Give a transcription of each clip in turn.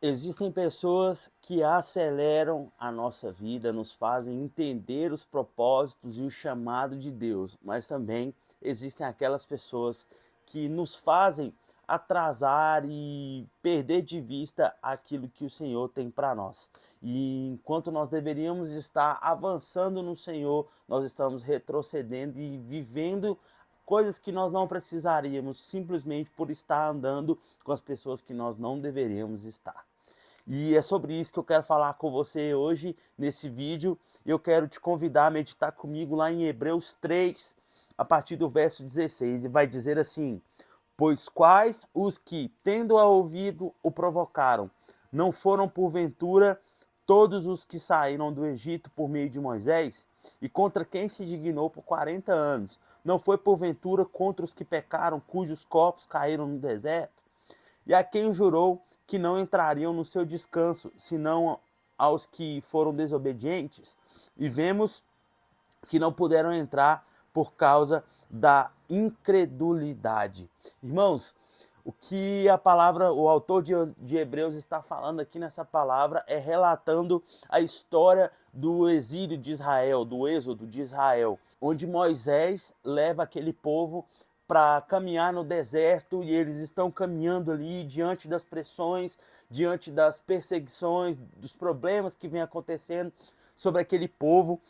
Existem pessoas que aceleram a nossa vida, nos fazem entender os propósitos e o chamado de Deus, mas também existem aquelas pessoas que nos fazem atrasar e perder de vista aquilo que o Senhor tem para nós. E enquanto nós deveríamos estar avançando no Senhor, nós estamos retrocedendo e vivendo coisas que nós não precisaríamos simplesmente por estar andando com as pessoas que nós não deveríamos estar. E é sobre isso que eu quero falar com você hoje, nesse vídeo. Eu quero te convidar a meditar comigo lá em Hebreus 3, a partir do verso 16, e vai dizer assim: pois quais os que, tendo a ouvido, o provocaram? Não foram porventura todos os que saíram do Egito por meio de Moisés? E contra quem se dignou por 40 anos? Não foi porventura contra os que pecaram, cujos corpos caíram no deserto? E a quem jurou que não entrariam no seu descanso, senão aos que foram desobedientes? E vemos que não puderam entrar por causa da incredulidade. Irmãos, o que a palavra, o autor de Hebreus está falando aqui nessa palavra é relatando a história do exílio de Israel, do êxodo de Israel, onde Moisés leva aquele povo para caminhar no deserto e eles estão caminhando ali diante das pressões, diante das perseguições, dos problemas que vem acontecendo sobre aquele povo.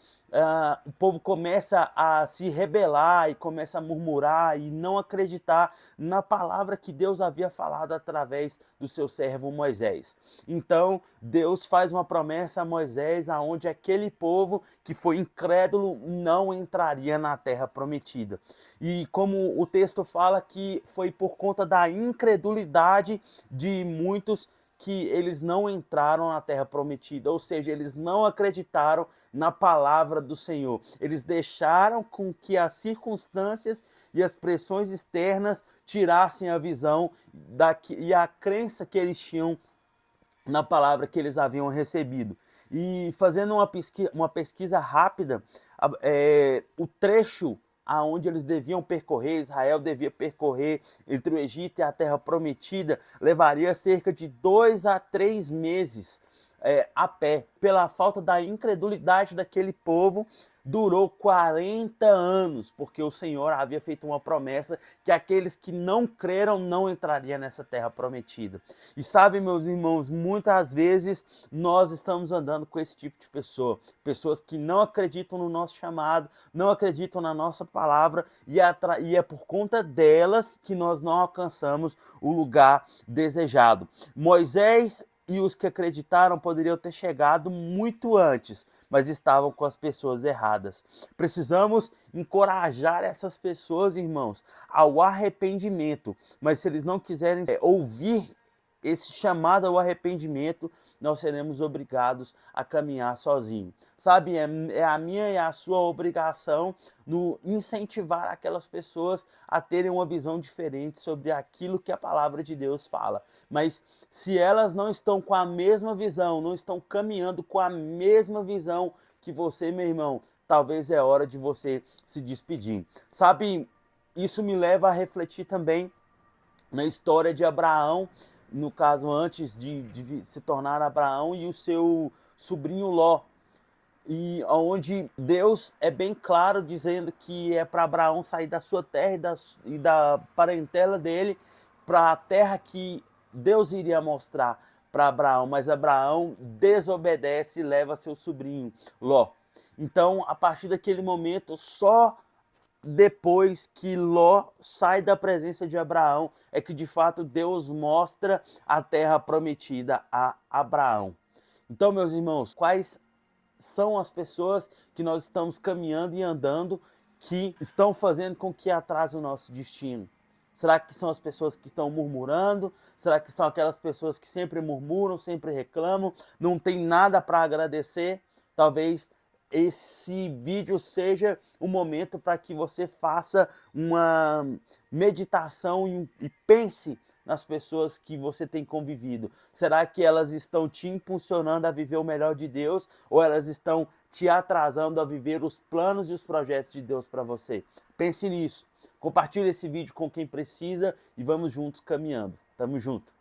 O povo começa a se rebelar e começa a murmurar e não acreditar na palavra que Deus havia falado através do seu servo Moisés. Então Deus faz uma promessa a Moisés aonde aquele povo que foi incrédulo não entraria na terra prometida. E como o texto fala que foi por conta da incredulidade de muitos que eles não entraram na terra prometida, ou seja, eles não acreditaram na palavra do Senhor. Eles deixaram com que as circunstâncias e as pressões externas tirassem a visão e a crença que eles tinham na palavra que eles haviam recebido. E fazendo uma pesquisa rápida, o trecho aonde eles deviam percorrer, Israel devia percorrer entre o Egito e a Terra Prometida, levaria cerca de 2 a 3 meses a pé. Pela falta da incredulidade daquele povo, durou 40 anos, porque o Senhor havia feito uma promessa que aqueles que não creram não entrariam nessa terra prometida. E sabe, meus irmãos, muitas vezes nós estamos andando com esse tipo de pessoa, pessoas que não acreditam no nosso chamado, não acreditam na nossa palavra, e é por conta delas que nós não alcançamos o lugar desejado. Moisés e os que acreditaram poderiam ter chegado muito antes, mas estavam com as pessoas erradas. Precisamos encorajar essas pessoas, irmãos, ao arrependimento, mas se eles não quiserem ouvir esse chamado ao arrependimento, nós seremos obrigados a caminhar sozinhos. Sabe, é a minha e a sua obrigação no incentivar aquelas pessoas a terem uma visão diferente sobre aquilo que a palavra de Deus fala. Mas se elas não estão com a mesma visão, não estão caminhando com a mesma visão que você, meu irmão, talvez é hora de você se despedir. Sabe, isso me leva a refletir também na história de Abraão, no caso antes de se tornar Abraão e o seu sobrinho Ló, e onde Deus é bem claro dizendo que é para Abraão sair da sua terra e da parentela dele para a terra que Deus iria mostrar para Abraão, mas Abraão desobedece e leva seu sobrinho Ló. Então, a partir daquele momento, só depois que Ló sai da presença de Abraão, é que de fato Deus mostra a terra prometida a Abraão. Então, meus irmãos, quais são as pessoas que nós estamos caminhando e andando que estão fazendo com que atrase o nosso destino? Será que são as pessoas que estão murmurando? Será que são aquelas pessoas que sempre murmuram, sempre reclamam, não tem nada para agradecer? Talvez esse vídeo seja um momento para que você faça uma meditação e pense nas pessoas que você tem convivido. Será que elas estão te impulsionando a viver o melhor de Deus ou elas estão te atrasando a viver os planos e os projetos de Deus para você? Pense nisso. Compartilhe esse vídeo com quem precisa e vamos juntos caminhando. Tamo junto.